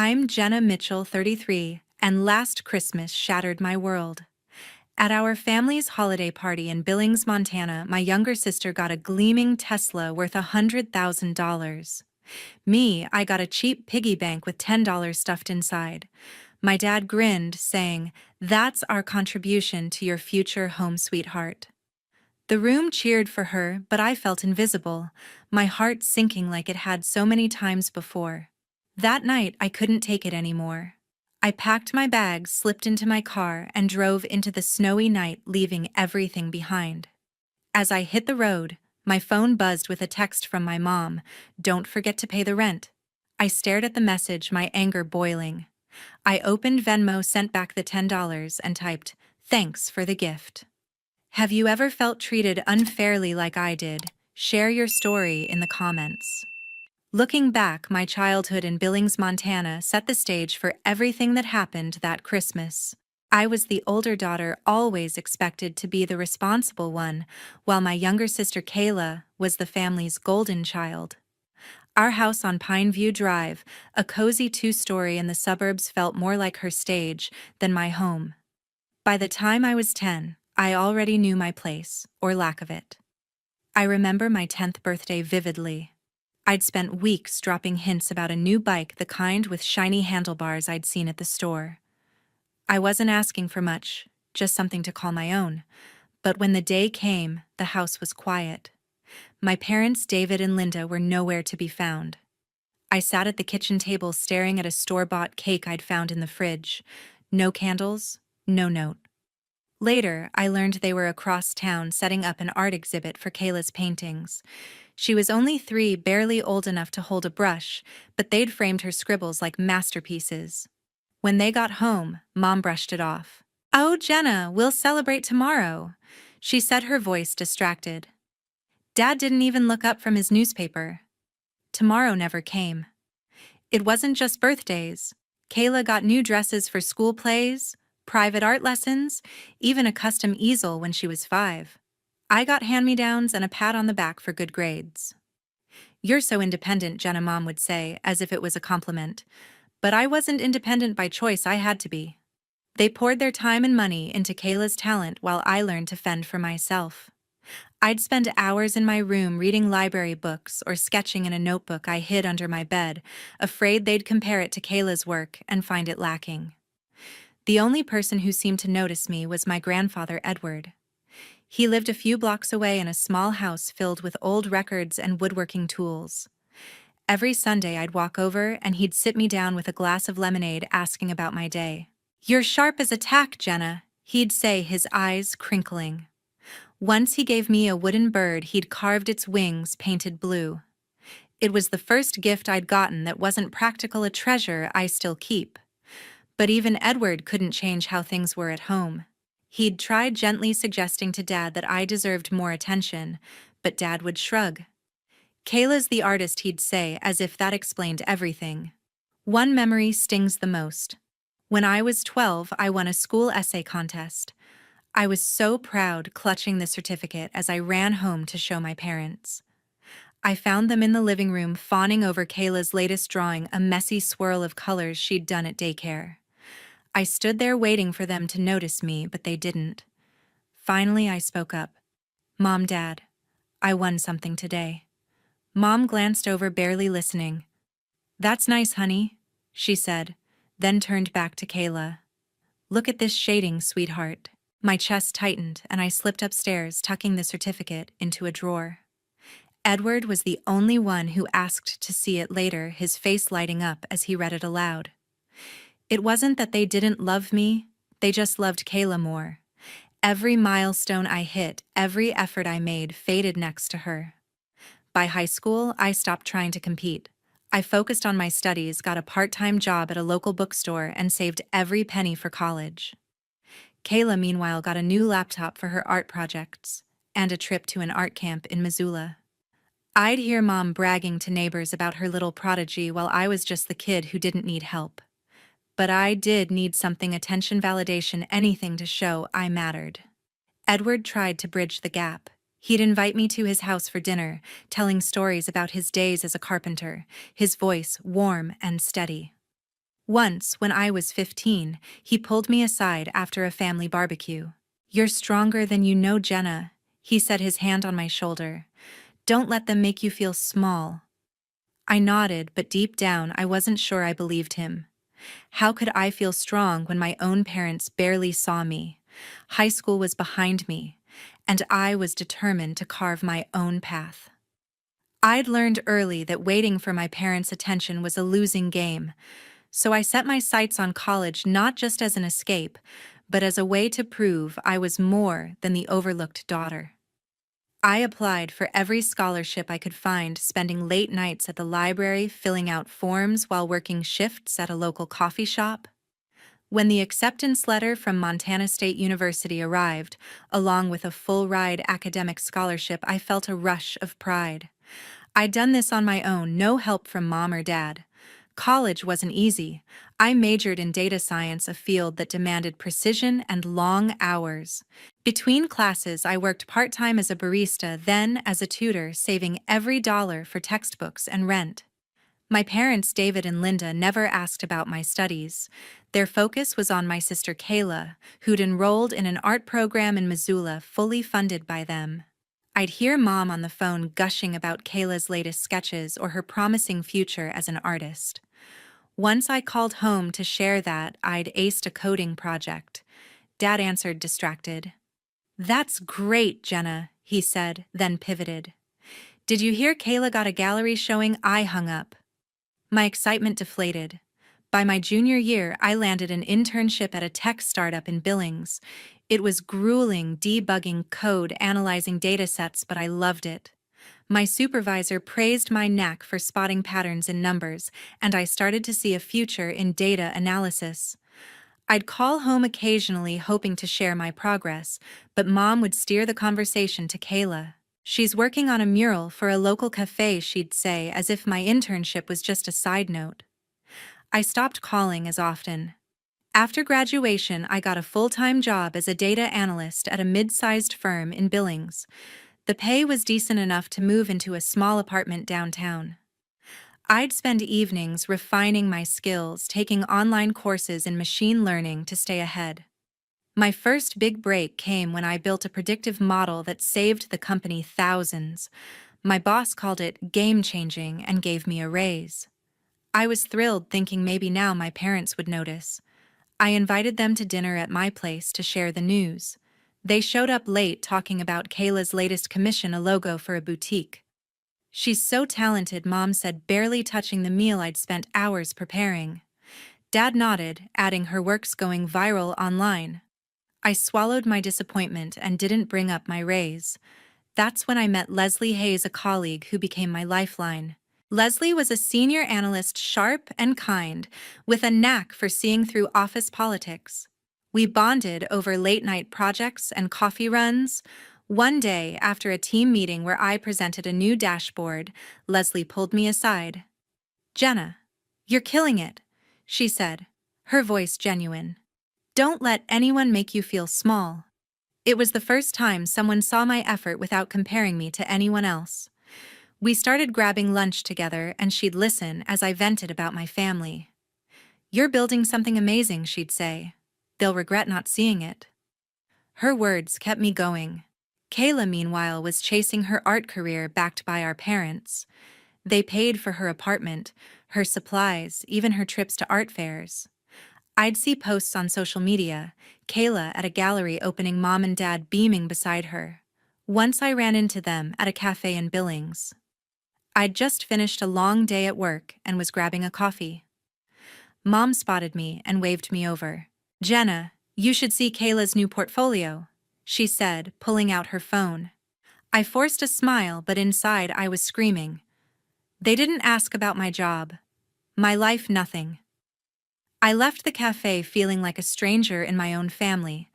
I'm Jenna Mitchell, 33, and last Christmas shattered my world. At our family's holiday party in Billings, Montana, my younger sister got a gleaming Tesla worth $100,000. Me, I got a cheap piggy bank with $10 stuffed inside. My dad grinned, saying, "That's our contribution to your future home, sweetheart." The room cheered for her, but I felt invisible, my heart sinking like it had so many times before. That night, I couldn't take it anymore. I packed my bags, slipped into my car, and drove into the snowy night, leaving everything behind. As I hit the road, my phone buzzed with a text from my mom, "Don't forget to pay the rent." I stared at the message, my anger boiling. I opened Venmo, sent back the $10, and typed, "Thanks for the gift." Have you ever felt treated unfairly like I did? Share your story in the comments. Looking back, my childhood in Billings, Montana set the stage for everything that happened that Christmas. I was the older daughter, always expected to be the responsible one, while my younger sister Kayla was the family's golden child. Our house on Pineview Drive, a cozy two-story in the suburbs, felt more like her stage than my home. By the time I was 10, I already knew my place, or lack of it. I remember my 10th birthday vividly. I'd spent weeks dropping hints about a new bike, the kind with shiny handlebars I'd seen at the store. I wasn't asking for much, just something to call my own. But when the day came, the house was quiet. My parents, David and Linda, were nowhere to be found. I sat at the kitchen table staring at a store-bought cake I'd found in the fridge. No candles, no note. Later, I learned they were across town setting up an art exhibit for Kayla's paintings. She was only 3, barely old enough to hold a brush, but they'd framed her scribbles like masterpieces. When they got home, Mom brushed it off. "Oh, Jenna, we'll celebrate tomorrow," she said, her voice distracted. Dad didn't even look up from his newspaper. Tomorrow never came. It wasn't just birthdays. Kayla got new dresses for school plays, private art lessons, even a custom easel when she was 5. I got hand-me-downs and a pat on the back for good grades. "You're so independent," Jenna, Mom would say, as if it was a compliment. But I wasn't independent by choice, I had to be. They poured their time and money into Kayla's talent while I learned to fend for myself. I'd spend hours in my room reading library books or sketching in a notebook I hid under my bed, afraid they'd compare it to Kayla's work and find it lacking. The only person who seemed to notice me was my grandfather, Edward. He lived a few blocks away in a small house filled with old records and woodworking tools. Every Sunday I'd walk over and he'd sit me down with a glass of lemonade, asking about my day. "You're sharp as a tack, Jenna," he'd say, his eyes crinkling. Once he gave me a wooden bird he'd carved, its wings painted blue. It was the first gift I'd gotten that wasn't practical, a treasure I still keep. But even Edward couldn't change how things were at home. He'd tried gently suggesting to Dad that I deserved more attention, but Dad would shrug. "Kayla's the artist," he'd say, as if that explained everything. One memory stings the most. When I was 12, I won a school essay contest. I was so proud, clutching the certificate as I ran home to show my parents. I found them in the living room, fawning over Kayla's latest drawing, a messy swirl of colors she'd done at daycare. I stood there waiting for them to notice me, but they didn't. Finally, I spoke up. "Mom, Dad, I won something today." Mom glanced over, barely listening. "That's nice, honey," she said, then turned back to Kayla. "Look at this shading, sweetheart." My chest tightened, and I slipped upstairs, tucking the certificate into a drawer. Edward was the only one who asked to see it later, his face lighting up as he read it aloud. It wasn't that they didn't love me, they just loved Kayla more. Every milestone I hit, every effort I made, faded next to her. By high school, I stopped trying to compete. I focused on my studies, got a part-time job at a local bookstore, and saved every penny for college. Kayla, meanwhile, got a new laptop for her art projects, and a trip to an art camp in Missoula. I'd hear Mom bragging to neighbors about her little prodigy while I was just the kid who didn't need help. But I did need something, attention, validation, anything to show I mattered. Edward tried to bridge the gap. He'd invite me to his house for dinner, telling stories about his days as a carpenter, his voice warm and steady. Once, when I was 15, he pulled me aside after a family barbecue. "You're stronger than you know, Jenna," he said, his hand on my shoulder. "Don't let them make you feel small." I nodded, but deep down I wasn't sure I believed him. How could I feel strong when my own parents barely saw me? High school was behind me, and I was determined to carve my own path. I'd learned early that waiting for my parents' attention was a losing game, so I set my sights on college not just as an escape, but as a way to prove I was more than the overlooked daughter. I applied for every scholarship I could find, spending late nights at the library filling out forms while working shifts at a local coffee shop. When the acceptance letter from Montana State University arrived, along with a full-ride academic scholarship, I felt a rush of pride. I'd done this on my own, no help from mom or dad. College wasn't easy. I majored in data science, a field that demanded precision and long hours. Between classes, I worked part-time as a barista, then as a tutor, saving every dollar for textbooks and rent. My parents, David and Linda, never asked about my studies. Their focus was on my sister Kayla, who'd enrolled in an art program in Missoula, fully funded by them. I'd hear Mom on the phone gushing about Kayla's latest sketches or her promising future as an artist. Once I called home to share that I'd aced a coding project. Dad answered, distracted. "That's great, Jenna," he said, then pivoted. "Did you hear Kayla got a gallery showing?" I hung up. My excitement deflated. By my junior year, I landed an internship at a tech startup in Billings. It was grueling, debugging code, analyzing datasets, but I loved it. My supervisor praised my knack for spotting patterns in numbers, and I started to see a future in data analysis. I'd call home occasionally, hoping to share my progress, but Mom would steer the conversation to Kayla. "She's working on a mural for a local cafe," she'd say, as if my internship was just a side note. I stopped calling as often. After graduation, I got a full-time job as a data analyst at a mid-sized firm in Billings. The pay was decent enough to move into a small apartment downtown. I'd spend evenings refining my skills, taking online courses in machine learning to stay ahead. My first big break came when I built a predictive model that saved the company thousands. My boss called it game-changing and gave me a raise. I was thrilled, thinking maybe now my parents would notice. I invited them to dinner at my place to share the news. They showed up late, talking about Kayla's latest commission, a logo for a boutique. "She's so talented," Mom said, barely touching the meal I'd spent hours preparing. Dad nodded, adding, "Her work's going viral online." I swallowed my disappointment and didn't bring up my raise. That's when I met Leslie Hayes, a colleague who became my lifeline. Leslie was a senior analyst, sharp and kind, with a knack for seeing through office politics. We bonded over late-night projects and coffee runs. One day, after a team meeting where I presented a new dashboard, Leslie pulled me aside. "Jenna, you're killing it," she said, her voice genuine. "Don't let anyone make you feel small." It was the first time someone saw my effort without comparing me to anyone else. We started grabbing lunch together, and she'd listen as I vented about my family. "You're building something amazing," she'd say. "They'll regret not seeing it." Her words kept me going. Kayla, meanwhile, was chasing her art career backed by our parents. They paid for her apartment, her supplies, even her trips to art fairs. I'd see posts on social media, Kayla at a gallery opening, Mom and Dad beaming beside her. Once I ran into them at a cafe in Billings. I'd just finished a long day at work and was grabbing a coffee. Mom spotted me and waved me over. "Jenna, you should see Kayla's new portfolio," she said, pulling out her phone. I forced a smile, but inside I was screaming. They didn't ask about my job. My life, nothing. I left the cafe feeling like a stranger in my own family.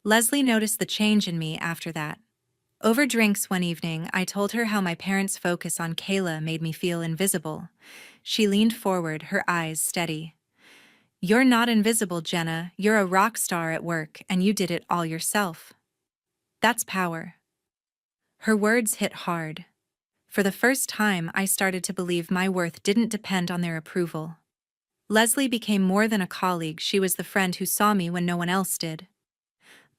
Leslie noticed the change in me after that. Over drinks one evening, I told her how my parents' focus on Kayla made me feel invisible. She leaned forward, her eyes steady. "You're not invisible, Jenna. You're a rock star at work, and you did it all yourself. That's power." Her words hit hard. For the first time, I started to believe my worth didn't depend on their approval. Leslie became more than a colleague, she was the friend who saw me when no one else did.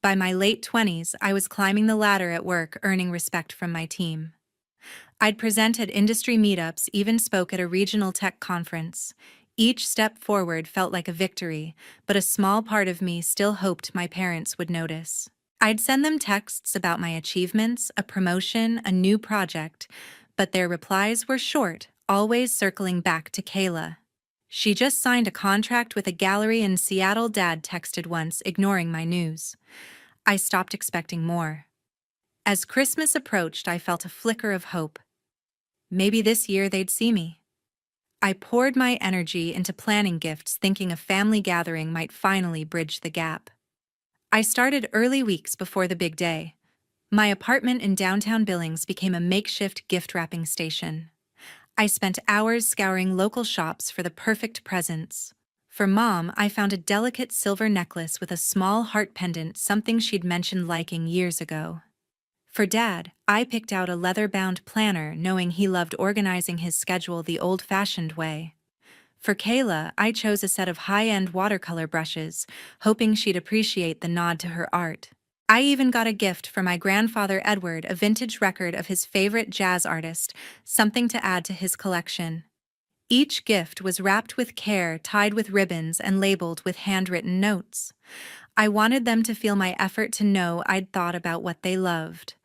By my late 20s, I was climbing the ladder at work, earning respect from my team. I'd present at industry meetups, even spoke at a regional tech conference. Each step forward felt like a victory, but a small part of me still hoped my parents would notice. I'd send them texts about my achievements, a promotion, a new project, but their replies were short, always circling back to Kayla. She just signed a contract with a gallery in Seattle, Dad texted once, ignoring my news. I stopped expecting more. As Christmas approached, I felt a flicker of hope. Maybe this year they'd see me. I poured my energy into planning gifts, thinking a family gathering might finally bridge the gap. I started early, weeks before the big day. My apartment in downtown Billings became a makeshift gift wrapping station. I spent hours scouring local shops for the perfect presents. For Mom, I found a delicate silver necklace with a small heart pendant, something she'd mentioned liking years ago. For Dad, I picked out a leather-bound planner, knowing he loved organizing his schedule the old-fashioned way. For Kayla, I chose a set of high-end watercolor brushes, hoping she'd appreciate the nod to her art. I even got a gift for my grandfather Edward, a vintage record of his favorite jazz artist, something to add to his collection. Each gift was wrapped with care, tied with ribbons, and labeled with handwritten notes. I wanted them to feel my effort, to know I'd thought about what they loved.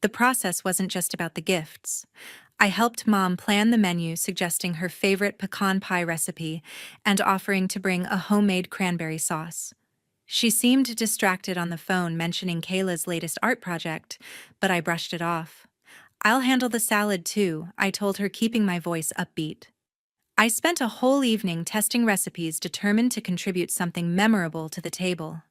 The process wasn't just about the gifts. I helped Mom plan the menu, suggesting her favorite pecan pie recipe and offering to bring a homemade cranberry sauce. She seemed distracted on the phone, mentioning Kayla's latest art project, but I brushed it off. "I'll handle the salad too," I told her, keeping my voice upbeat. I spent a whole evening testing recipes, determined to contribute something memorable to the table.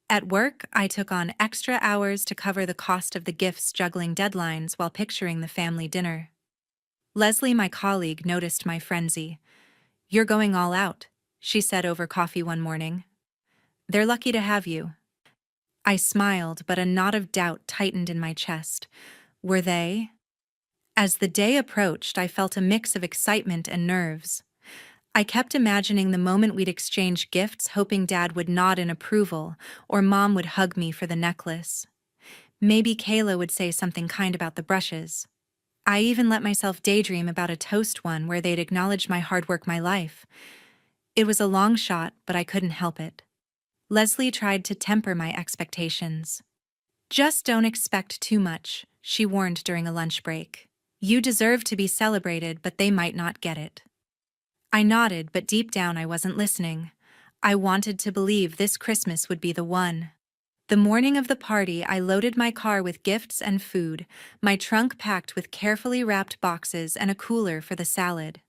At work, I took on extra hours to cover the cost of the gifts, juggling deadlines while picturing the family dinner. Leslie, my colleague, noticed my frenzy. "You're going all out," she said over coffee one morning. "They're lucky to have you." I smiled, but a knot of doubt tightened in my chest. Were they? As the day approached, I felt a mix of excitement and nerves. I kept imagining the moment we'd exchange gifts, hoping Dad would nod in approval, or Mom would hug me for the necklace. Maybe Kayla would say something kind about the brushes. I even let myself daydream about a toast one where they'd acknowledge my hard work, my life. It was a long shot, but I couldn't help it. Leslie tried to temper my expectations. "Just don't expect too much," she warned during a lunch break. "You deserve to be celebrated, but they might not get it." I nodded, but deep down I wasn't listening. I wanted to believe this Christmas would be the one. The morning of the party, I loaded my car with gifts and food, my trunk packed with carefully wrapped boxes and a cooler for the salad.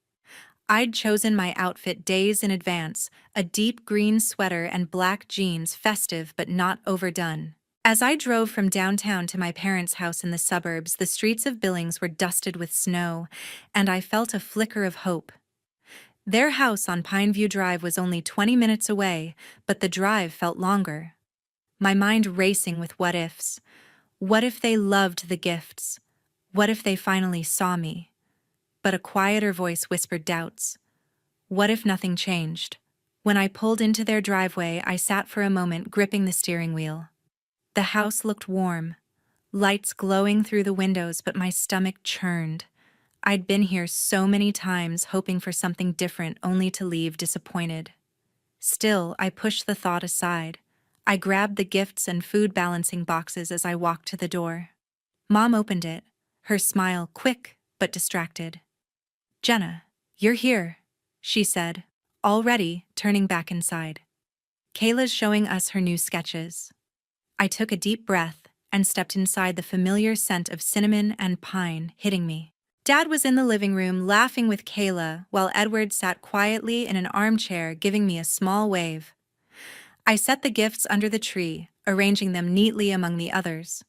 I'd chosen my outfit days in advance, a deep green sweater and black jeans, festive but not overdone. As I drove from downtown to my parents' house in the suburbs, the streets of Billings were dusted with snow, and I felt a flicker of hope. Their house on Pineview Drive was only 20 minutes away, but the drive felt longer. My mind racing with what ifs. What if they loved the gifts? What if they finally saw me? But a quieter voice whispered doubts. What if nothing changed? When I pulled into their driveway, I sat for a moment, gripping the steering wheel. The house looked warm, lights glowing through the windows, but my stomach churned. I'd been here so many times, hoping for something different, only to leave disappointed. Still, I pushed the thought aside. I grabbed the gifts and food balancing boxes as I walked to the door. Mom opened it, her smile quick but distracted. "Jenna, you're here," she said, already turning back inside. "Kayla's showing us her new sketches." I took a deep breath and stepped inside, the familiar scent of cinnamon and pine hitting me. Dad was in the living room laughing with Kayla, while Edward sat quietly in an armchair, giving me a small wave. I set the gifts under the tree, arranging them neatly among the others.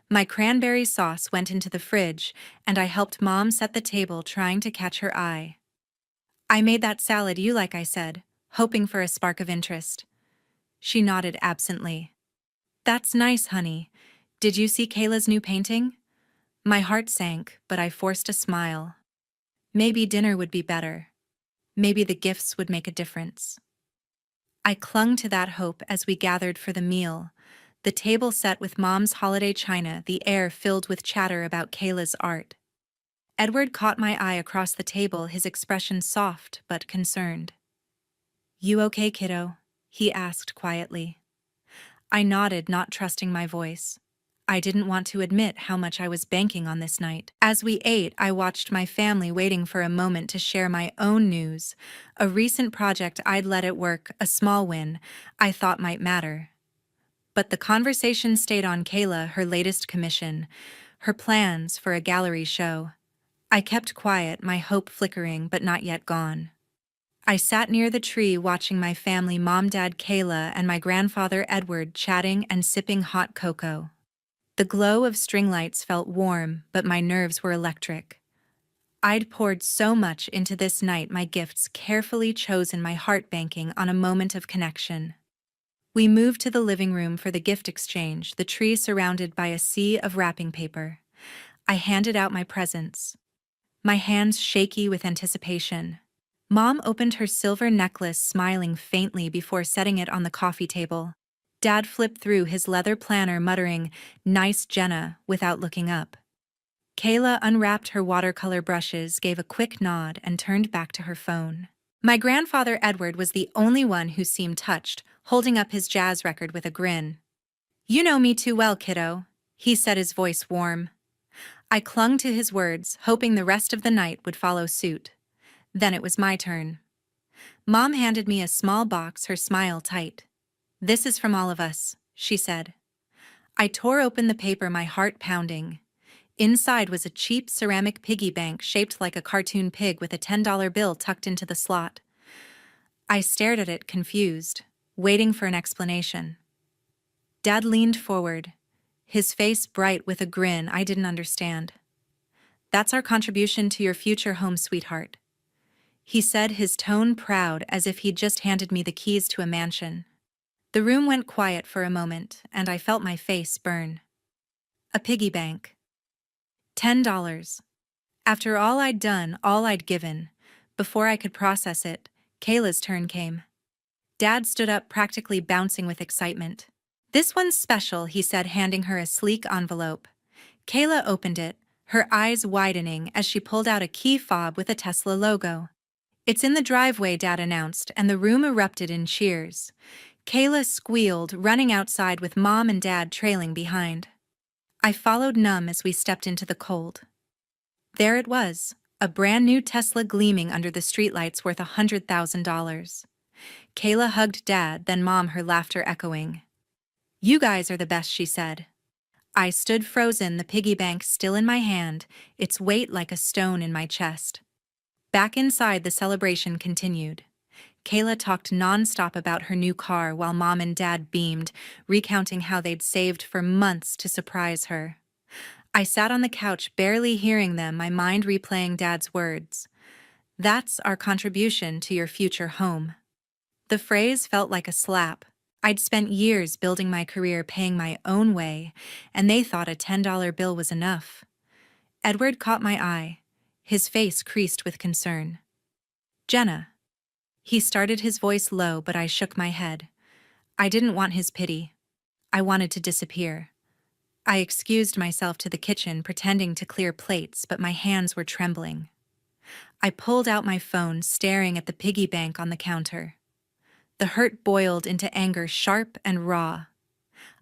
My cranberry sauce went into the fridge, and I helped Mom set the table, trying to catch her eye. "I made that salad you like," I said, hoping for a spark of interest. She nodded absently. "That's nice, honey. Did you see Kayla's new painting?" My heart sank, but I forced a smile. Maybe dinner would be better. Maybe the gifts would make a difference. I clung to that hope as we gathered for the meal, the table set with Mom's holiday china, the air filled with chatter about Kayla's art. Edward caught my eye across the table, his expression soft but concerned. "You okay, kiddo?" he asked quietly. I nodded, not trusting my voice. I didn't want to admit how much I was banking on this night. As we ate, I watched my family waiting for a moment to share my own news. A recent project I'd led at work, a small win, I thought might matter. But the conversation stayed on Kayla, her latest commission, her plans for a gallery show. I kept quiet, my hope flickering but not yet gone. I sat near the tree watching my family, Mom, Dad, Kayla, and my grandfather Edward chatting and sipping hot cocoa. The glow of string lights felt warm, but my nerves were electric. I'd poured so much into this night, my gifts carefully chosen, my heart banking on a moment of connection. We moved to the living room for the gift exchange, the tree surrounded by a sea of wrapping paper. I handed out my presents, my hands shaky with anticipation. Mom opened her silver necklace, smiling faintly before setting it on the coffee table. Dad flipped through his leather planner, muttering, "Nice, Jenna," without looking up. Kayla unwrapped her watercolor brushes, gave a quick nod, and turned back to her phone. My grandfather Edward was the only one who seemed touched, holding up his jazz record with a grin. "You know me too well, kiddo," he said, his voice warm. I clung to his words, hoping the rest of the night would follow suit. Then it was my turn. Mom handed me a small box, her smile tight. "This is from all of us," she said. I tore open the paper, my heart pounding. Inside was a cheap ceramic piggy bank shaped like a cartoon pig with a $10 bill tucked into the slot. I stared at it, confused, waiting for an explanation. Dad leaned forward, his face bright with a grin I didn't understand. "That's our contribution to your future home, sweetheart," he said, his tone proud, as if he'd just handed me the keys to a mansion. The room went quiet for a moment, and I felt my face burn. A piggy bank. $10. After all I'd done, all I'd given, before I could process it, Kayla's turn came. Dad stood up, practically bouncing with excitement. "This one's special," he said, handing her a sleek envelope. Kayla opened it, her eyes widening as she pulled out a key fob with a Tesla logo. "It's in the driveway," Dad announced, and the room erupted in cheers. Kayla squealed, running outside with Mom and Dad trailing behind. I followed numb as we stepped into the cold. There it was, a brand new Tesla gleaming under the streetlights, worth $100,000. Kayla hugged Dad, then Mom, her laughter echoing. "You guys are the best," she said. I stood frozen, the piggy bank still in my hand, its weight like a stone in my chest. Back inside, the celebration continued. Kayla talked nonstop about her new car while Mom and Dad beamed, recounting how they'd saved for months to surprise her. I sat on the couch, barely hearing them, my mind replaying Dad's words. "That's our contribution to your future home." The phrase felt like a slap. I'd spent years building my career, paying my own way, and they thought a $10 bill was enough. Edward caught my eye, his face creased with concern. "Jenna." He started, his voice low, but I shook my head. I didn't want his pity. I wanted to disappear. I excused myself to the kitchen, pretending to clear plates, but my hands were trembling. I pulled out my phone, staring at the piggy bank on the counter. The hurt boiled into anger, sharp and raw.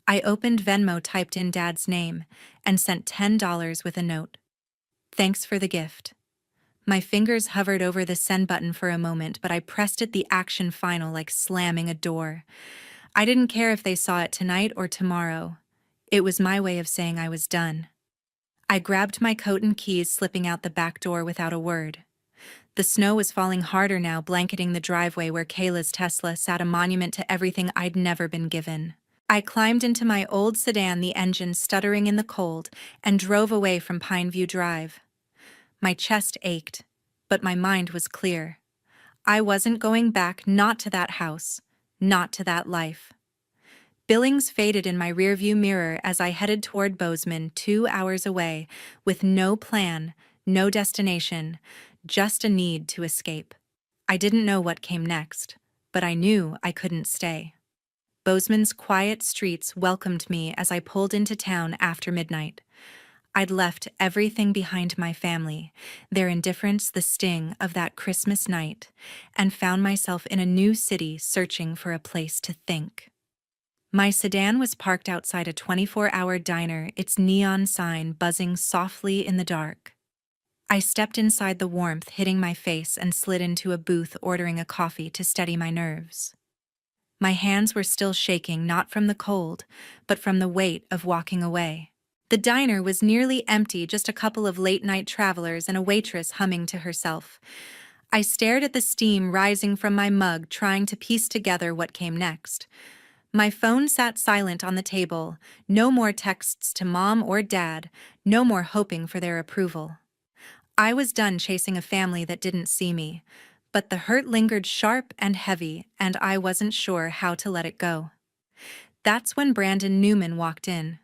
I opened Venmo, typed in Dad's name, and sent $10 with a note. "Thanks for the gift." My fingers hovered over the send button for a moment, but I pressed it, the action final, like slamming a door. I didn't care if they saw it tonight or tomorrow. It was my way of saying I was done. I grabbed my coat and keys, slipping out the back door without a word. The snow was falling harder now, blanketing the driveway where Kayla's Tesla sat, a monument to everything I'd never been given. I climbed into my old sedan, the engine stuttering in the cold, and drove away from Pineview Drive. My chest ached, but my mind was clear. I wasn't going back, not to that house, not to that life. Billings faded in my rearview mirror as I headed toward Bozeman, 2 hours away, with no plan, no destination, just a need to escape. I didn't know what came next, but I knew I couldn't stay. Bozeman's quiet streets welcomed me as I pulled into town after midnight. I'd left everything behind: my family, their indifference, the sting of that Christmas night, and found myself in a new city searching for a place to think. My sedan was parked outside a 24-hour diner, its neon sign buzzing softly in the dark. I stepped inside, the warmth hitting my face, and slid into a booth, ordering a coffee to steady my nerves. My hands were still shaking, not from the cold, but from the weight of walking away. The diner was nearly empty, just a couple of late-night travelers and a waitress humming to herself. I stared at the steam rising from my mug, trying to piece together what came next. My phone sat silent on the table, no more texts to mom or dad, no more hoping for their approval. I was done chasing a family that didn't see me, but the hurt lingered sharp and heavy, and I wasn't sure how to let it go. That's when Brandon Newman walked in.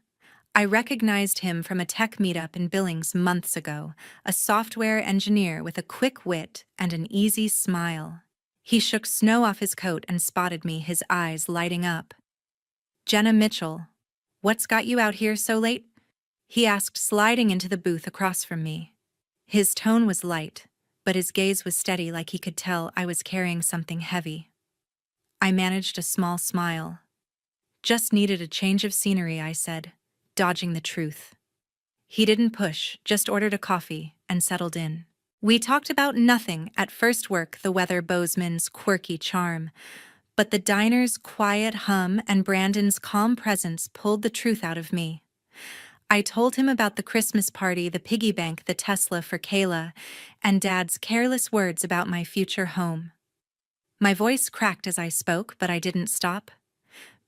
I recognized him from a tech meetup in Billings months ago, a software engineer with a quick wit and an easy smile. He shook snow off his coat and spotted me, his eyes lighting up. "Jenna Mitchell, what's got you out here so late?" he asked, sliding into the booth across from me. His tone was light, but his gaze was steady, like he could tell I was carrying something heavy. I managed a small smile. "Just needed a change of scenery," I said, dodging the truth. He didn't push, just ordered a coffee and settled in. We talked about nothing at first: work, the weather, Bozeman's quirky charm. But the diner's quiet hum and Brandon's calm presence pulled the truth out of me. I told him about the Christmas party, the piggy bank, the Tesla for Kayla, and Dad's careless words about my future home. My voice cracked as I spoke, but I didn't stop.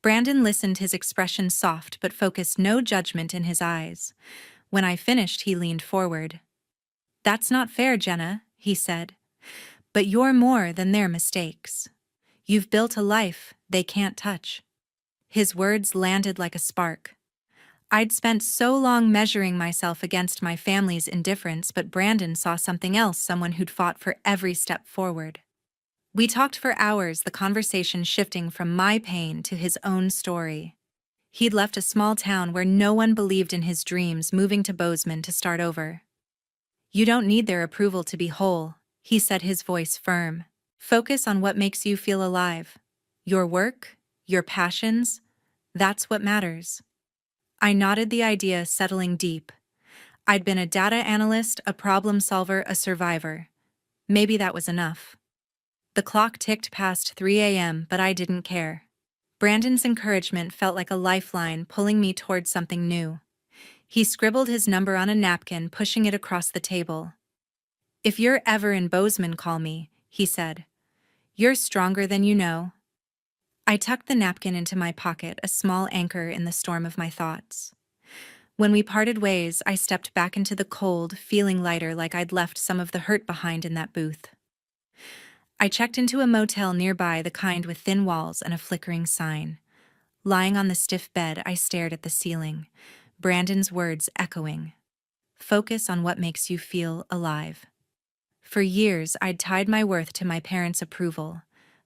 Brandon listened, his expression soft but focused, no judgment in his eyes. When I finished, he leaned forward. "That's not fair, Jenna," he said. "But you're more than their mistakes. You've built a life they can't touch." His words landed like a spark. I'd spent so long measuring myself against my family's indifference, but Brandon saw something else, someone who'd fought for every step forward. We talked for hours, the conversation shifting from my pain to his own story. He'd left a small town where no one believed in his dreams, moving to Bozeman to start over. "You don't need their approval to be whole," he said, his voice firm. "Focus on what makes you feel alive. Your work, your passions, that's what matters." I nodded, the idea settling deep. I'd been a data analyst, a problem solver, a survivor. Maybe that was enough. The clock ticked past 3 a.m., but I didn't care. Brandon's encouragement felt like a lifeline, pulling me toward something new. He scribbled his number on a napkin, pushing it across the table. "If you're ever in Bozeman, call me," he said. "You're stronger than you know." I tucked the napkin into my pocket, a small anchor in the storm of my thoughts. When we parted ways, I stepped back into the cold, feeling lighter, like I'd left some of the hurt behind in that booth. I checked into a motel nearby, the kind with thin walls and a flickering sign. Lying on the stiff bed, I stared at the ceiling, Brandon's words echoing. "Focus on what makes you feel alive." For years, I'd tied my worth to my parents' approval,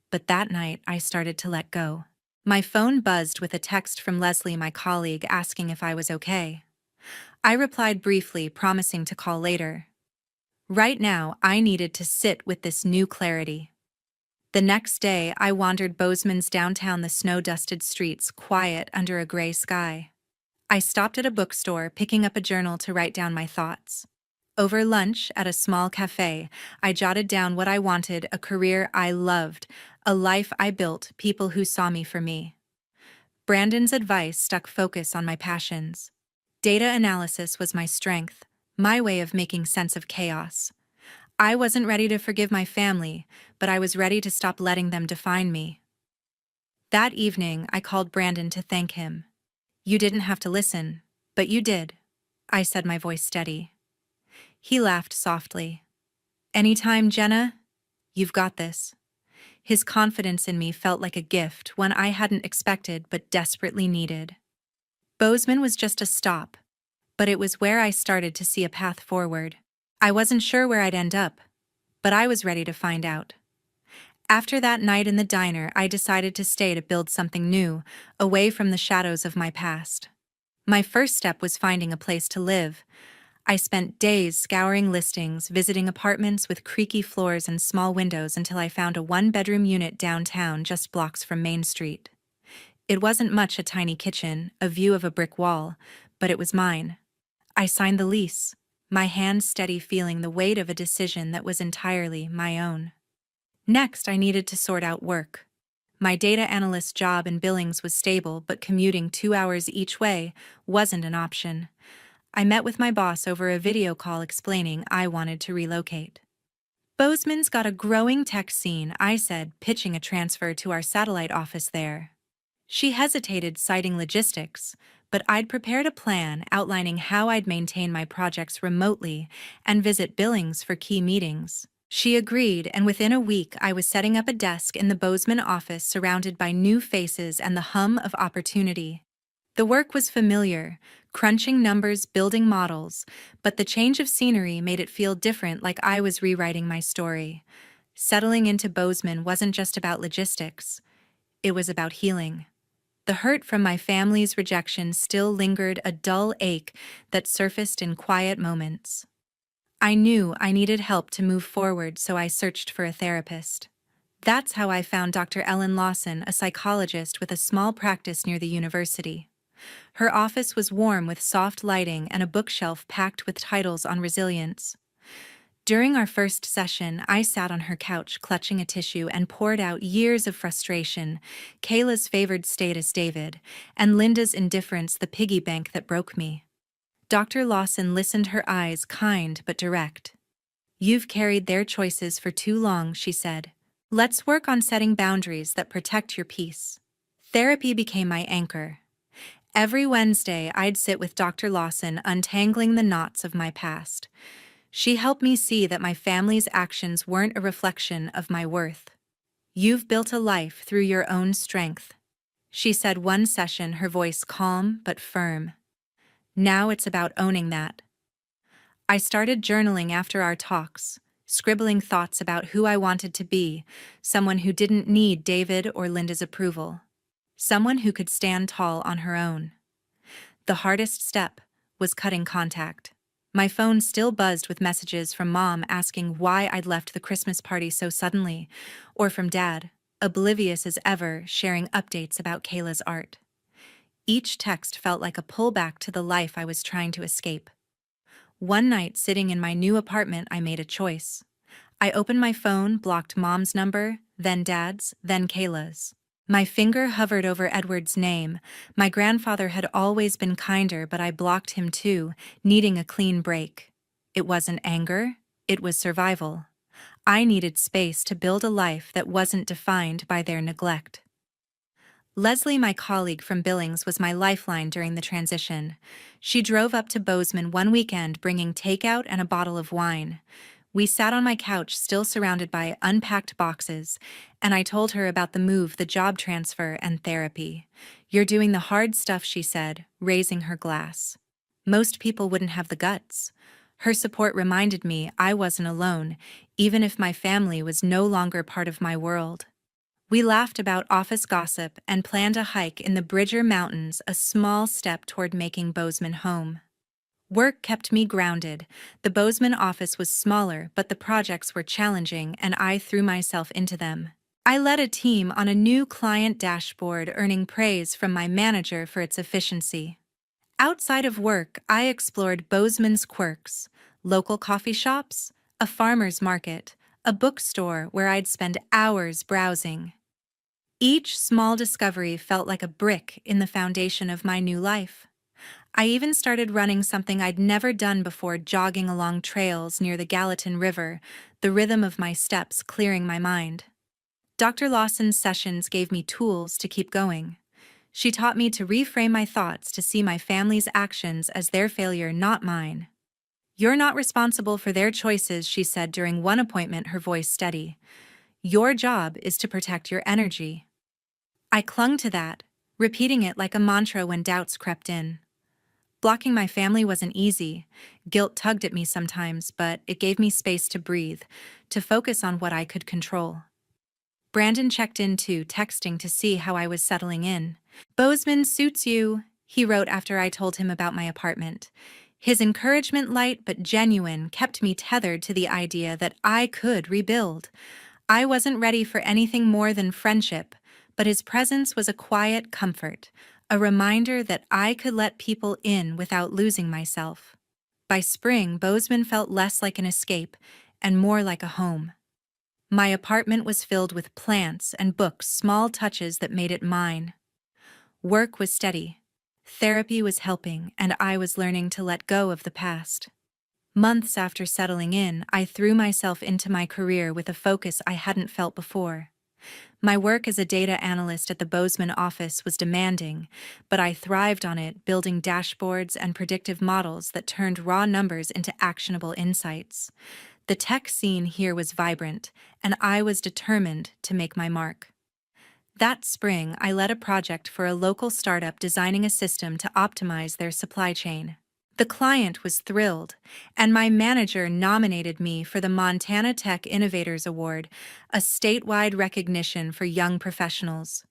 but that night I started to let go. My phone buzzed with a text from Leslie, my colleague, asking if I was okay. I replied briefly, promising to call later. Right now, I needed to sit with this new clarity. The next day, I wandered Bozeman's downtown, the snow-dusted streets, quiet under a gray sky. I stopped at a bookstore, picking up a journal to write down my thoughts. Over lunch at a small cafe, I jotted down what I wanted: a career I loved, a life I built, people who saw me for me. Brandon's advice stuck: focus on my passions. Data analysis was my strength, my way of making sense of chaos. I wasn't ready to forgive my family, but I was ready to stop letting them define me. That evening, I called Brandon to thank him. "You didn't have to listen, but you did," I said, my voice steady. He laughed softly. "Anytime, Jenna. You've got this." His confidence in me felt like a gift, one I hadn't expected but desperately needed. Bozeman was just a stop, but it was where I started to see a path forward. I wasn't sure where I'd end up, but I was ready to find out. After that night in the diner, I decided to stay to build something new, away from the shadows of my past. My first step was finding a place to live. I spent days scouring listings, visiting apartments with creaky floors and small windows until I found a one-bedroom unit downtown just blocks from Main Street. It wasn't much, a tiny kitchen, a view of a brick wall, but it was mine. I signed the lease, my hands steady, feeling the weight of a decision that was entirely my own. Next, I needed to sort out work. My data analyst job in Billings was stable, but commuting 2 hours each way wasn't an option. I met with my boss over a video call explaining I wanted to relocate. Bozeman's got a growing tech scene, I said, pitching a transfer to our satellite office there. She hesitated, citing logistics, but I'd prepared a plan outlining how I'd maintain my projects remotely and visit Billings for key meetings. She agreed, and within a week I was setting up a desk in the Bozeman office surrounded by new faces and the hum of opportunity. The work was familiar, crunching numbers, building models, but the change of scenery made it feel different, like I was rewriting my story. Settling into Bozeman wasn't just about logistics. It was about healing. The hurt from my family's rejection still lingered, a dull ache that surfaced in quiet moments. I knew I needed help to move forward, so I searched for a therapist. That's how I found Dr. Ellen Lawson, a psychologist with a small practice near the university. Her office was warm with soft lighting and a bookshelf packed with titles on resilience. During our first session, I sat on her couch clutching a tissue and poured out years of frustration, Kayla's favored state as David, and Linda's indifference, the piggy bank that broke me. Dr. Lawson listened, her eyes kind but direct. "You've carried their choices for too long," she said. "Let's work on setting boundaries that protect your peace." Therapy became my anchor. Every Wednesday, I'd sit with Dr. Lawson, untangling the knots of my past. She helped me see that my family's actions weren't a reflection of my worth. "You've built a life through your own strength," she said one session, her voice calm but firm. "Now it's about owning that." I started journaling after our talks, scribbling thoughts about who I wanted to be, someone who didn't need David or Linda's approval, someone who could stand tall on her own. The hardest step was cutting contact. My phone still buzzed with messages from Mom asking why I'd left the Christmas party so suddenly, or from Dad, oblivious as ever, sharing updates about Kayla's art. Each text felt like a pullback to the life I was trying to escape. One night, sitting in my new apartment, I made a choice. I opened my phone, blocked Mom's number, then Dad's, then Kayla's. My finger hovered over Edward's name. My grandfather had always been kinder, but I blocked him too, needing a clean break. It wasn't anger, it was survival. I needed space to build a life that wasn't defined by their neglect. Leslie, my colleague from Billings, was my lifeline during the transition. She drove up to Bozeman one weekend bringing takeout and a bottle of wine. We sat on my couch, still surrounded by unpacked boxes, and I told her about the move, the job transfer, and therapy. "You're doing the hard stuff," she said, raising her glass. "Most people wouldn't have the guts." Her support reminded me I wasn't alone, even if my family was no longer part of my world. We laughed about office gossip and planned a hike in the Bridger Mountains, a small step toward making Bozeman home. Work kept me grounded. The Bozeman office was smaller, but the projects were challenging, and I threw myself into them. I led a team on a new client dashboard, earning praise from my manager for its efficiency. Outside of work, I explored Bozeman's quirks: local coffee shops, a farmer's market, a bookstore where I'd spend hours browsing. Each small discovery felt like a brick in the foundation of my new life. I even started running something I'd never done before, jogging along trails near the Gallatin River, the rhythm of my steps clearing my mind. Dr. Lawson's sessions gave me tools to keep going. She taught me to reframe my thoughts, to see my family's actions as their failure, not mine. "You're not responsible for their choices," she said during one appointment, her voice steady. "Your job is to protect your energy." I clung to that, repeating it like a mantra when doubts crept in. Blocking my family wasn't easy. Guilt tugged at me sometimes, but it gave me space to breathe, to focus on what I could control. Brandon checked in too, texting to see how I was settling in. Bozeman suits you, he wrote after I told him about my apartment. His encouragement, light but genuine, kept me tethered to the idea that I could rebuild. I wasn't ready for anything more than friendship, but his presence was a quiet comfort, a reminder that I could let people in without losing myself. By spring, Bozeman felt less like an escape and more like a home. My apartment was filled with plants and books, small touches that made it mine. Work was steady. Therapy was helping, and I was learning to let go of the past. Months after settling in, I threw myself into my career with a focus I hadn't felt before. My work as a data analyst at the Bozeman office was demanding, but I thrived on it, building dashboards and predictive models that turned raw numbers into actionable insights. The tech scene here was vibrant, and I was determined to make my mark. That spring, I led a project for a local startup designing a system to optimize their supply chain. The client was thrilled, and my manager nominated me for the Montana Tech Innovators Award, a statewide recognition for young professionals.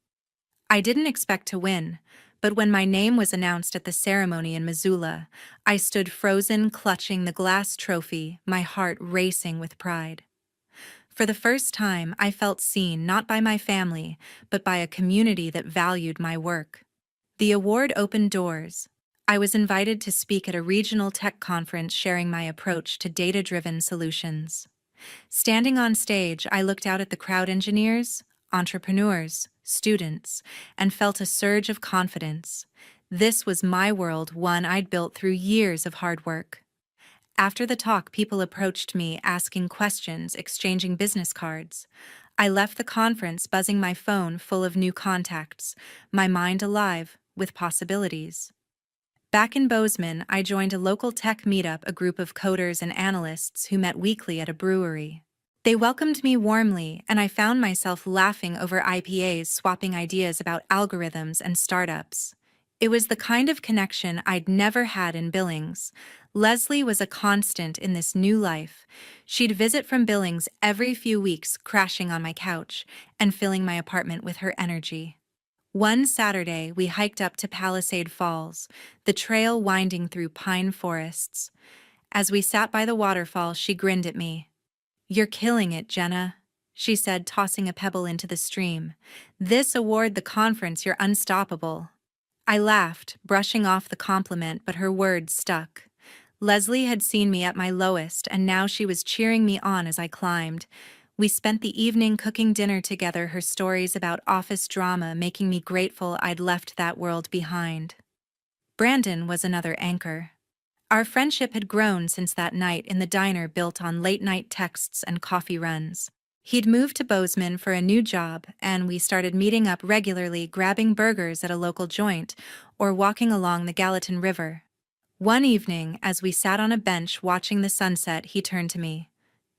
I didn't expect to win, but when my name was announced at the ceremony in Missoula, I stood frozen, clutching the glass trophy, my heart racing with pride. For the first time, I felt seen not by my family, but by a community that valued my work. The award opened doors. I was invited to speak at a regional tech conference sharing my approach to data-driven solutions. Standing on stage, I looked out at the crowd: engineers, entrepreneurs, students, and felt a surge of confidence. This was my world, one I'd built through years of hard work. After the talk, people approached me, asking questions, exchanging business cards. I left the conference buzzing my phone full of new contacts, my mind alive with possibilities. Back in Bozeman, I joined a local tech meetup, a group of coders and analysts who met weekly at a brewery. They welcomed me warmly, and I found myself laughing over IPAs, swapping ideas about algorithms and startups. It was the kind of connection I'd never had in Billings. Leslie was a constant in this new life. She'd visit from Billings every few weeks, crashing on my couch and filling my apartment with her energy. One Saturday, we hiked up to Palisade Falls, the trail winding through pine forests. As we sat by the waterfall, she grinned at me. "You're killing it, Jenna," she said, tossing a pebble into the stream. "This award, the conference, you're unstoppable." I laughed, brushing off the compliment, but her words stuck. Leslie had seen me at my lowest, and now she was cheering me on as I climbed. We spent the evening cooking dinner together, her stories about office drama making me grateful I'd left that world behind. Brandon was another anchor. Our friendship had grown since that night in the diner built on late-night texts and coffee runs. He'd moved to Bozeman for a new job, and we started meeting up regularly, grabbing burgers at a local joint or walking along the Gallatin River. One evening, as we sat on a bench watching the sunset, he turned to me.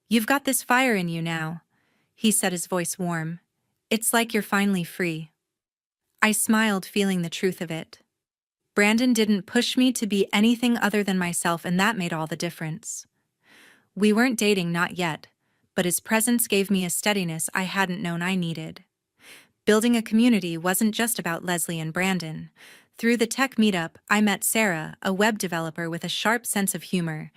"You've got this fire in you now," he said, his voice warm. "It's like you're finally free." I smiled, feeling the truth of it. Brandon didn't push me to be anything other than myself, and that made all the difference. We weren't dating, not yet, but his presence gave me a steadiness I hadn't known I needed. Building a community wasn't just about Leslie and Brandon. Through the tech meetup, I met Sarah, a web developer with a sharp sense of humor,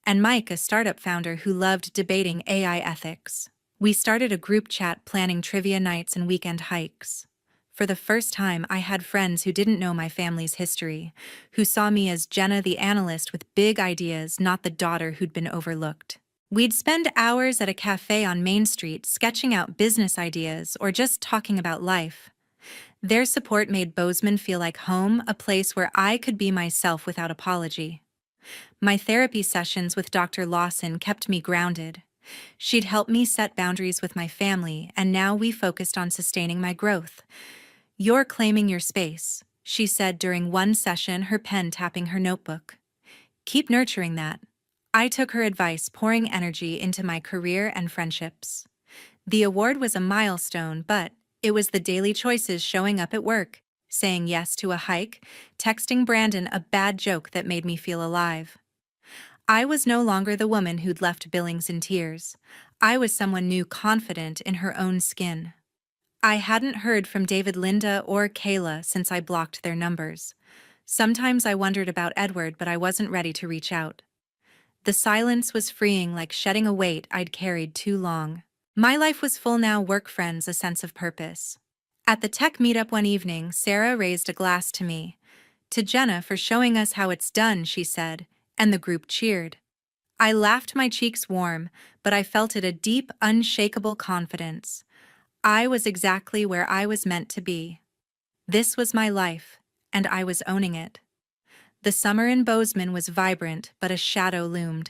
and Mike, a startup founder who loved debating AI ethics. We started a group chat, planning trivia nights and weekend hikes. For the first time, I had friends who didn't know my family's history, who saw me as Jenna, the analyst with big ideas, not the daughter who'd been overlooked. We'd spend hours at a cafe on Main Street sketching out business ideas or just talking about life. Their support made Bozeman feel like home, a place where I could be myself without apology. My therapy sessions with Dr. Lawson kept me grounded. She'd help me set boundaries with my family, and now we focused on sustaining my growth. "You're claiming your space," she said during one session, her pen tapping her notebook. "Keep nurturing that." I took her advice, pouring energy into my career and friendships. The award was a milestone, but it was the daily choices, showing up at work, saying yes to a hike, texting Brandon a bad joke that made me feel alive. I was no longer the woman who'd left Billings in tears. I was someone new, confident in her own skin. I hadn't heard from David, Linda, or Kayla since I blocked their numbers. Sometimes I wondered about Edward, but I wasn't ready to reach out. The silence was freeing, like shedding a weight I'd carried too long. My life was full now, work, friends, a sense of purpose. At the tech meetup one evening, Sarah raised a glass to me. "To Jenna for showing us how it's done," she said, and the group cheered. I laughed, my cheeks warm, but I felt it a deep, unshakable confidence. I was exactly where I was meant to be. This was my life, and I was owning it. The summer in Bozeman was vibrant, but a shadow loomed.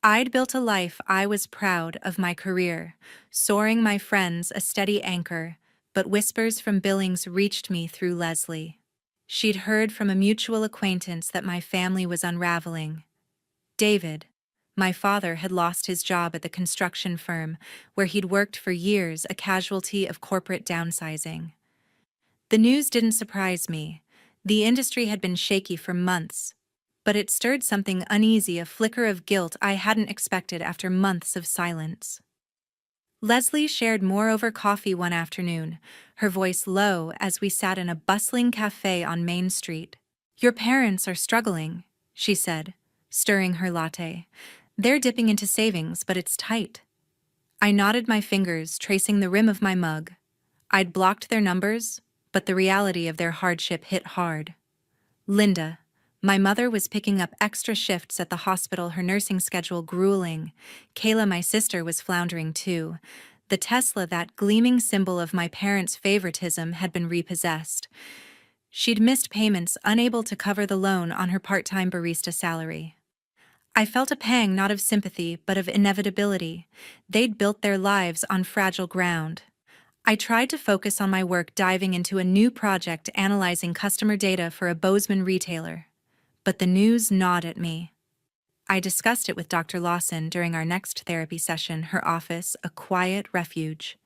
I'd built a life I was proud of, my career, soaring, my friends a steady anchor, but whispers from Billings reached me through Leslie. She'd heard from a mutual acquaintance that my family was unraveling. David, my father, had lost his job at the construction firm where he'd worked for years, a casualty of corporate downsizing. The news didn't surprise me. The industry had been shaky for months, but it stirred something uneasy, a flicker of guilt I hadn't expected after months of silence. Leslie shared more over coffee one afternoon, her voice low as we sat in a bustling cafe on Main Street. "Your parents are struggling," she said, stirring her latte. "They're dipping into savings, but it's tight." I nodded, my fingers tracing the rim of my mug. I'd blocked their numbers, but the reality of their hardship hit hard. Linda, my mother, was picking up extra shifts at the hospital, her nursing schedule grueling. Kayla, my sister, was floundering too. The Tesla, that gleaming symbol of my parents' favoritism, had been repossessed. She'd missed payments, unable to cover the loan on her part-time barista salary. I felt a pang, not of sympathy, but of inevitability. They'd built their lives on fragile ground. I tried to focus on my work, diving into a new project analyzing customer data for a Bozeman retailer. But the news gnawed at me. I discussed it with Dr. Lawson during our next therapy session, her office a quiet refuge.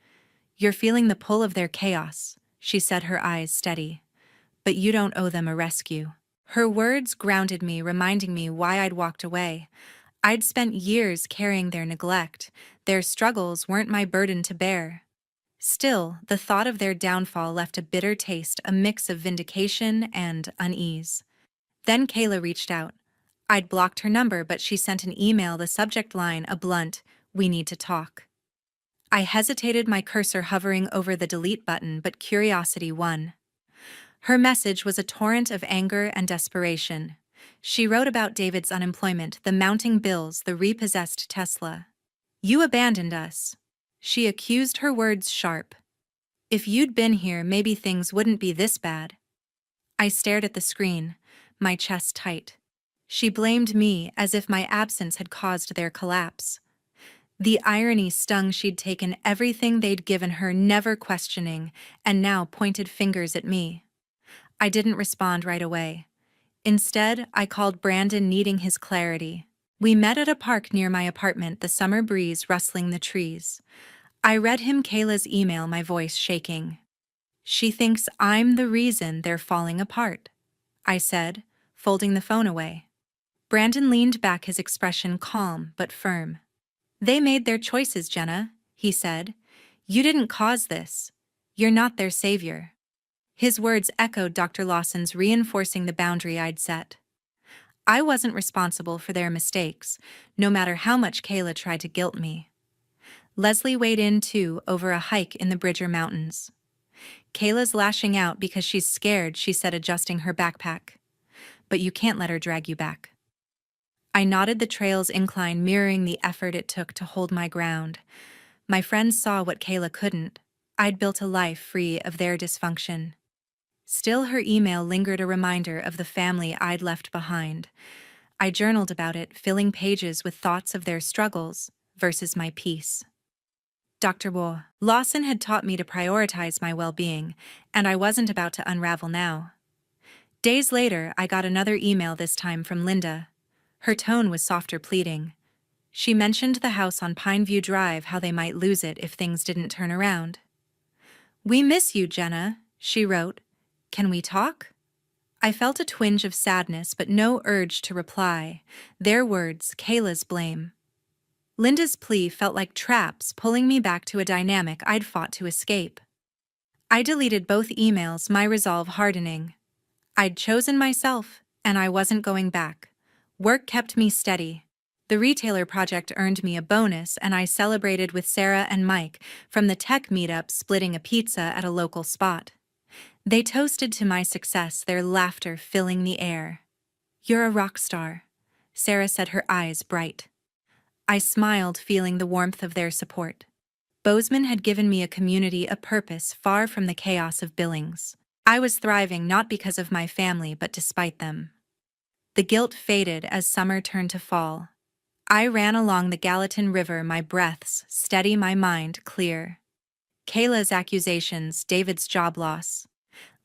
"You're feeling the pull of their chaos," she said, her eyes steady. "But you don't owe them a rescue." Her words grounded me, reminding me why I'd walked away. I'd spent years carrying their neglect. Their struggles weren't my burden to bear. Still, the thought of their downfall left a bitter taste, a mix of vindication and unease. Then Kayla reached out. I'd blocked her number, but she sent an email, the subject line a blunt, "We need to talk." I hesitated, my cursor hovering over the delete button, but curiosity won. Her message was a torrent of anger and desperation. She wrote about David's unemployment, the mounting bills, the repossessed Tesla. "You abandoned us." She accused, her words sharp. "If you'd been here, maybe things wouldn't be this bad." I stared at the screen, my chest tight. She blamed me as if my absence had caused their collapse. The irony stung. She'd taken everything they'd given her, never questioning, and now pointed fingers at me. I didn't respond right away. Instead, I called Brandon, needing his clarity. We met at a park near my apartment, the summer breeze rustling the trees. I read him Kayla's email, my voice shaking. "She thinks I'm the reason they're falling apart," I said, folding the phone away. Brandon leaned back, his expression calm but firm. "They made their choices, Jenna," he said. "You didn't cause this. You're not their savior." His words echoed Dr. Lawson's, reinforcing the boundary I'd set. I wasn't responsible for their mistakes, no matter how much Kayla tried to guilt me. Leslie weighed in too, over a hike in the Bridger Mountains. "Kayla's lashing out because she's scared," she said, adjusting her backpack. "But you can't let her drag you back." I nodded, the trail's incline mirroring the effort it took to hold my ground. My friends saw what Kayla couldn't. I'd built a life free of their dysfunction. Still, her email lingered, a reminder of the family I'd left behind. I journaled about it, filling pages with thoughts of their struggles versus my peace. Dr. Lawson had taught me to prioritize my well-being, and I wasn't about to unravel now. Days later, I got another email, this time from Linda. Her tone was softer, pleading. She mentioned the house on Pineview Drive, how they might lose it if things didn't turn around. "We miss you, Jenna," she wrote. "Can we talk?" I felt a twinge of sadness, but no urge to reply. Their words, Kayla's blame. Linda's plea felt like traps, pulling me back to a dynamic I'd fought to escape. I deleted both emails, my resolve hardening. I'd chosen myself, and I wasn't going back. Work kept me steady. The retailer project earned me a bonus, and I celebrated with Sarah and Mike from the tech meetup, splitting a pizza at a local spot. They toasted to my success, their laughter filling the air. "You're a rock star," Sarah said, her eyes bright. I smiled, feeling the warmth of their support. Bozeman had given me a community, a purpose far from the chaos of Billings. I was thriving not because of my family but despite them. The guilt faded as summer turned to fall. I ran along the Gallatin River, my breaths steady, my mind clear. Kayla's accusations, David's job loss,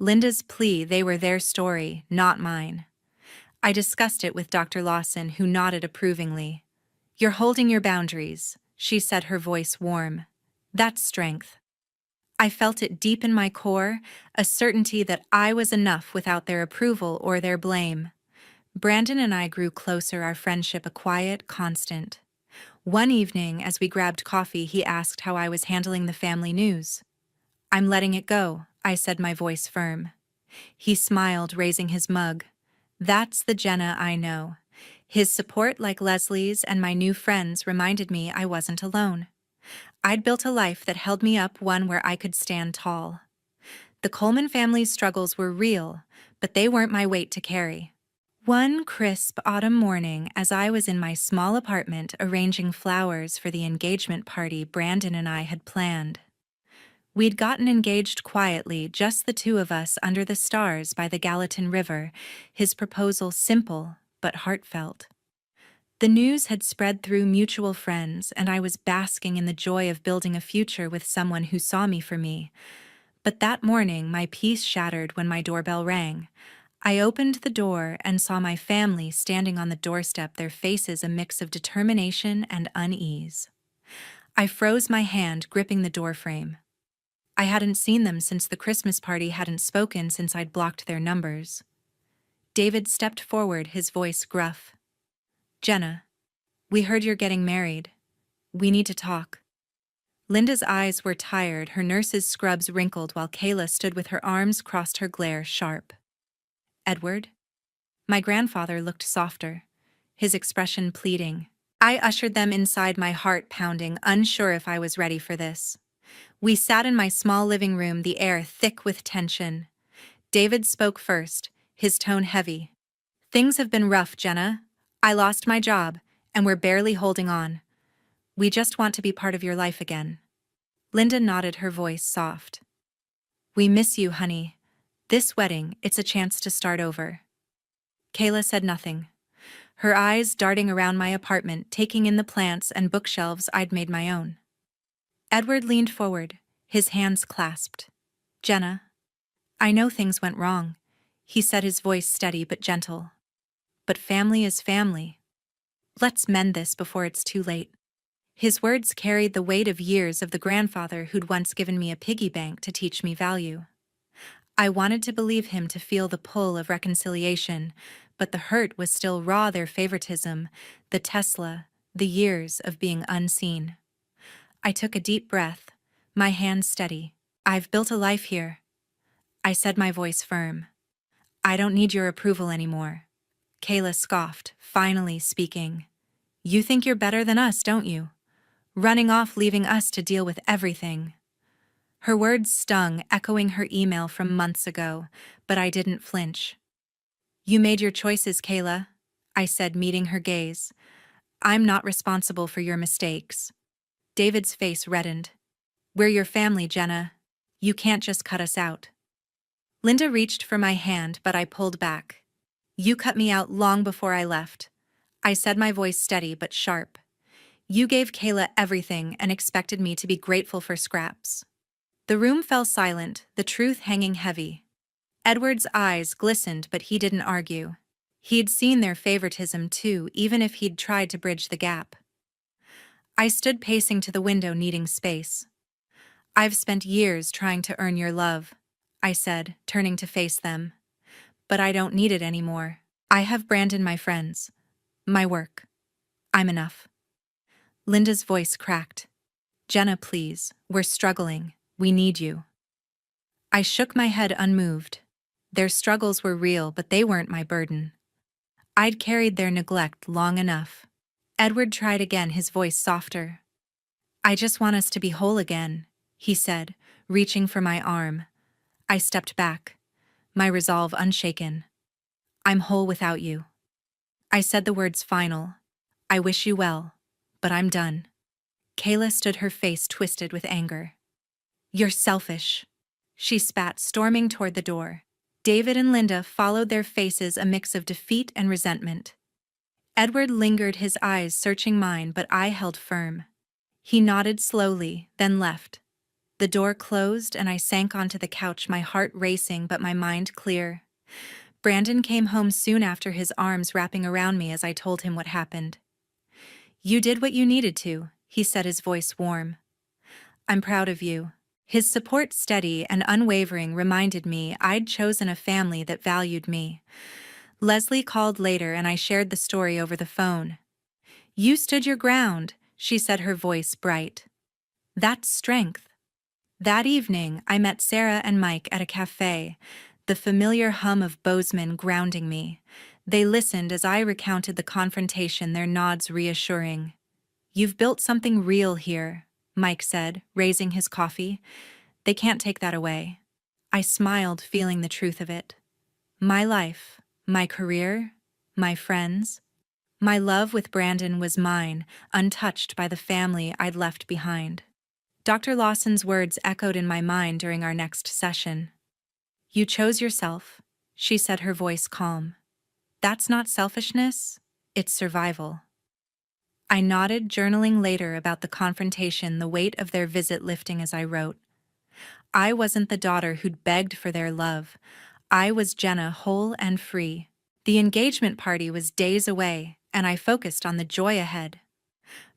Linda's plea, they were their story, not mine. I discussed it with Dr. Lawson, who nodded approvingly. "You're holding your boundaries," she said, her voice warm. "That's strength." I felt it deep in my core, a certainty that I was enough without their approval or their blame. Brandon and I grew closer, our friendship a quiet constant. One evening, as we grabbed coffee, he asked how I was handling the family news. "I'm letting it go," I said, my voice firm. He smiled, raising his mug. "That's the Jenna I know." His support, like Leslie's and my new friends, reminded me I wasn't alone. I'd built a life that held me up, one where I could stand tall. The Coleman family's struggles were real, but they weren't my weight to carry. One crisp autumn morning, as I was in my small apartment arranging flowers for the engagement party Brandon and I had planned. We'd gotten engaged quietly, just the two of us under the stars by the Gallatin River, his proposal simple but heartfelt. The news had spread through mutual friends, and I was basking in the joy of building a future with someone who saw me for me. But that morning, my peace shattered when my doorbell rang. I opened the door and saw my family standing on the doorstep, their faces a mix of determination and unease. I froze, my hand gripping the doorframe. I hadn't seen them since the Christmas party, hadn't spoken since I'd blocked their numbers. David stepped forward, his voice gruff. "Jenna, we heard you're getting married. We need to talk." Linda's eyes were tired, her nurse's scrubs wrinkled, while Kayla stood with her arms crossed, her glare sharp. "Edward?" My grandfather looked softer, his expression pleading. I ushered them inside, my heart pounding, unsure if I was ready for this. We sat in my small living room, the air thick with tension. David spoke first, his tone heavy. "Things have been rough, Jenna. I lost my job, and we're barely holding on. We just want to be part of your life again." Linda nodded, her voice soft. "We miss you, honey. This wedding, it's a chance to start over." Kayla said nothing, her eyes darting around my apartment, taking in the plants and bookshelves I'd made my own. Edward leaned forward, his hands clasped. "Jenna, I know things went wrong," he said, his voice steady but gentle. "But family is family. Let's mend this before it's too late." His words carried the weight of years of the grandfather who'd once given me a piggy bank to teach me value. I wanted to believe him, to feel the pull of reconciliation, but the hurt was still raw, their favoritism, the Tesla, the years of being unseen. I took a deep breath, my hands steady. "I've built a life here," I said, my voice firm. "I don't need your approval anymore." Kayla scoffed, finally speaking. "You think you're better than us, don't you? Running off, leaving us to deal with everything." Her words stung, echoing her email from months ago, but I didn't flinch. "You made your choices, Kayla," I said, meeting her gaze. "I'm not responsible for your mistakes." David's face reddened. "We're your family, Jenna. You can't just cut us out." Linda reached for my hand, but I pulled back. "You cut me out long before I left," I said, my voice steady but sharp. "You gave Kayla everything and expected me to be grateful for scraps." The room fell silent, the truth hanging heavy. Edward's eyes glistened, but he didn't argue. He'd seen their favoritism too, even if he'd tried to bridge the gap. I stood pacing to the window, needing space. "I've spent years trying to earn your love," I said, turning to face them. "But I don't need it anymore. I have Brandon, my friends, my work. I'm enough." Linda's voice cracked. "Jenna, please, we're struggling. We need you." I shook my head unmoved. Their struggles were real, but they weren't my burden. I'd carried their neglect long enough. Edward tried again, his voice softer. I just want us to be whole again, he said, reaching for my arm. I stepped back, my resolve unshaken. I'm whole without you. I said the words final. I wish you well, but I'm done. Kayla stood, her face twisted with anger. You're selfish, she spat, storming toward the door. David and Linda followed, their faces a mix of defeat and resentment. Edward lingered, his eyes searching mine, but I held firm. He nodded slowly, then left. The door closed and I sank onto the couch, my heart racing but my mind clear. Brandon came home soon after, his arms wrapping around me as I told him what happened. You did what you needed to, he said, his voice warm. I'm proud of you. His support, steady and unwavering, reminded me I'd chosen a family that valued me. Leslie called later and I shared the story over the phone. You stood your ground, she said, her voice bright. That's strength. That evening, I met Sarah and Mike at a cafe, the familiar hum of Bozeman grounding me. They listened as I recounted the confrontation, their nods reassuring. You've built something real here, Mike said, raising his coffee. They can't take that away. I smiled, feeling the truth of it. My life, my career, my friends. My love with Brandon was mine, untouched by the family I'd left behind. Dr. Lawson's words echoed in my mind during our next session. You chose yourself, she said, her voice calm. That's not selfishness, it's survival. I nodded, journaling later about the confrontation, the weight of their visit lifting as I wrote. I wasn't the daughter who'd begged for their love. I was Jenna, whole and free. The engagement party was days away, and I focused on the joy ahead.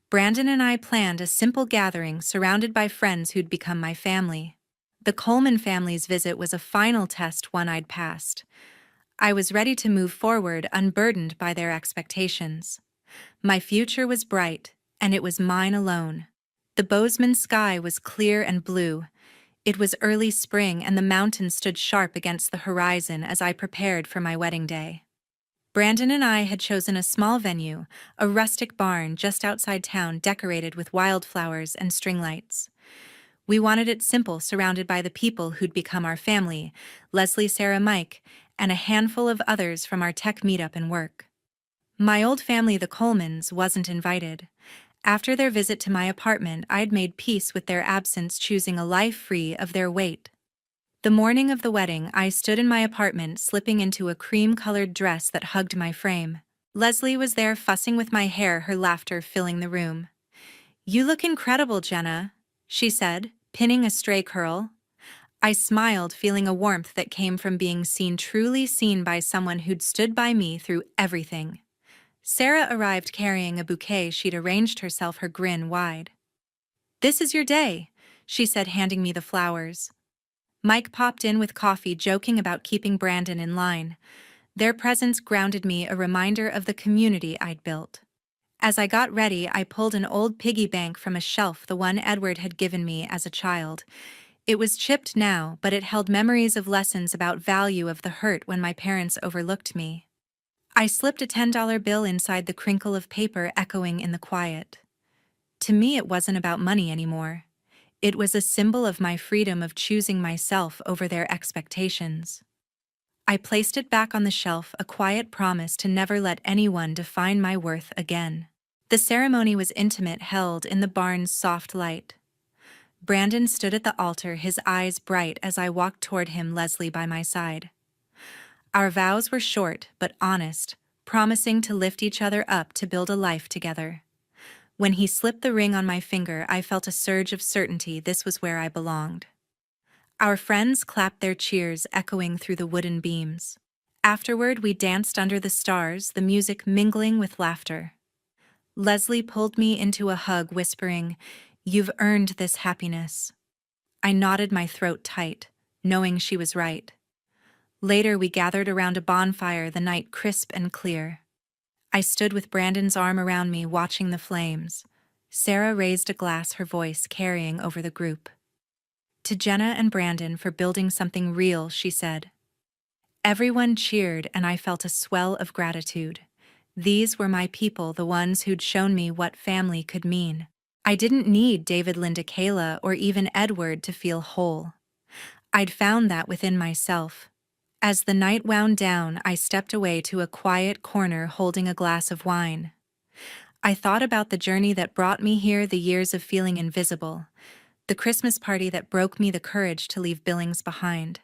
Brandon and I planned a simple gathering surrounded by friends who'd become my family. The Coleman family's visit was a final test, one I'd passed. I was ready to move forward, unburdened by their expectations. My future was bright, and it was mine alone. The Bozeman sky was clear and blue. It was early spring, and the mountains stood sharp against the horizon as I prepared for my wedding day. Brandon and I had chosen a small venue, a rustic barn just outside town decorated with wildflowers and string lights. We wanted it simple, surrounded by the people who'd become our family, Leslie, Sarah, Mike, and a handful of others from our tech meetup and work. My old family, the Colemans, wasn't invited. After their visit to my apartment, I'd made peace with their absence, choosing a life free of their weight. The morning of the wedding, I stood in my apartment, slipping into a cream-colored dress that hugged my frame. Leslie was there, fussing with my hair, her laughter filling the room. You look incredible, Jenna, she said, pinning a stray curl. I smiled, feeling a warmth that came from being seen, truly seen by someone who'd stood by me through everything. Sarah arrived carrying a bouquet she'd arranged herself, her grin wide. This is your day, she said, handing me the flowers. Mike popped in with coffee, joking about keeping Brandon in line. Their presence grounded me, a reminder of the community I'd built. As I got ready, I pulled an old piggy bank from a shelf, the one Edward had given me as a child. It was chipped now, but it held memories of lessons about value, of the hurt when my parents overlooked me. I slipped a $10 bill inside, the crinkle of paper echoing in the quiet. To me, it wasn't about money anymore. It was a symbol of my freedom, of choosing myself over their expectations. I placed it back on the shelf, a quiet promise to never let anyone define my worth again. The ceremony was intimate, held in the barn's soft light. Brandon stood at the altar, his eyes bright as I walked toward him, Leslie by my side. Our vows were short but honest, promising to lift each other up, to build a life together. When he slipped the ring on my finger, I felt a surge of certainty. This was where I belonged. Our friends clapped, their cheers echoing through the wooden beams. Afterward, we danced under the stars, the music mingling with laughter. Leslie pulled me into a hug, whispering, "You've earned this happiness." I nodded, my throat tight, knowing she was right. Later, we gathered around a bonfire, the night crisp and clear. I stood with Brandon's arm around me, watching the flames. Sarah raised a glass, her voice carrying over the group. To Jenna and Brandon for building something real, she said. Everyone cheered and I felt a swell of gratitude. These were my people, the ones who'd shown me what family could mean. I didn't need David, Linda, Kayla, or even Edward to feel whole. I'd found that within myself. As the night wound down, I stepped away to a quiet corner holding a glass of wine. I thought about the journey that brought me here, the years of feeling invisible, the Christmas party that broke me the courage to leave Billings behind.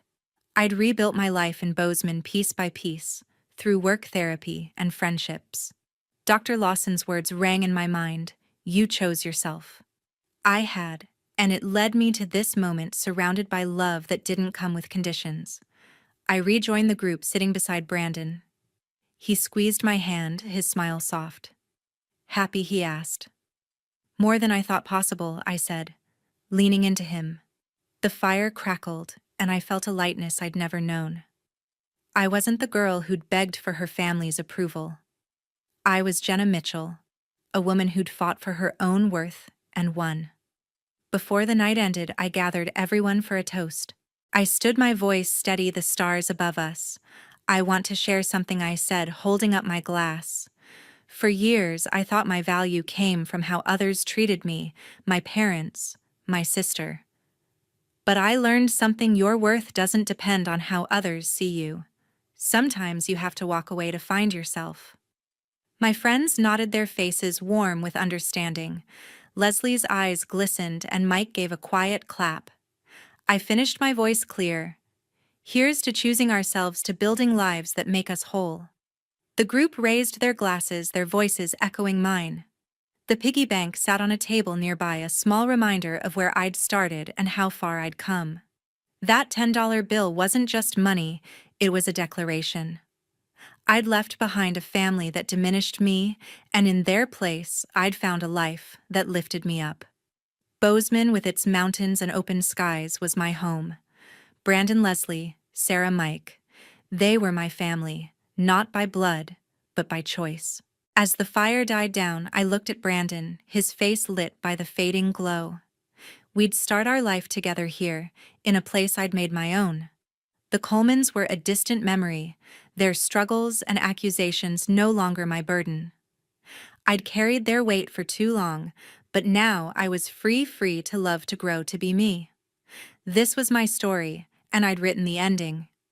I'd rebuilt my life in Bozeman piece by piece, through work therapy and friendships. Dr. Lawson's words rang in my mind, "You chose yourself." I had, and it led me to this moment surrounded by love that didn't come with conditions. I rejoined the group sitting beside Brandon. He squeezed my hand, his smile soft. "Happy?" he asked. "More than I thought possible," I said, leaning into him. The fire crackled, and I felt a lightness I'd never known. I wasn't the girl who'd begged for her family's approval. I was Jenna Mitchell, a woman who'd fought for her own worth and won. Before the night ended, I gathered everyone for a toast. I stood, my voice steady, the stars above us. "I want to share something," I said, holding up my glass. For years, I thought my value came from how others treated me, my parents, my sister. But I learned something: your worth doesn't depend on how others see you. Sometimes you have to walk away to find yourself. My friends nodded, their faces warm with understanding. Leslie's eyes glistened and Mike gave a quiet clap. I finished, my voice clear. "Here's to choosing ourselves, to building lives that make us whole." The group raised their glasses, their voices echoing mine. The piggy bank sat on a table nearby, a small reminder of where I'd started and how far I'd come. That $10 bill wasn't just money, it was a declaration. I'd left behind a family that diminished me, and in their place, I'd found a life that lifted me up. Bozeman, with its mountains and open skies, was my home. Brandon, Leslie, Sarah, Mike. They were my family, not by blood, but by choice. As the fire died down, I looked at Brandon, his face lit by the fading glow. We'd start our life together here, in a place I'd made my own. The Colemans were a distant memory, their struggles and accusations no longer my burden. I'd carried their weight for too long, but now I was free to love, to grow, to be me. This was my story, and I'd written the ending.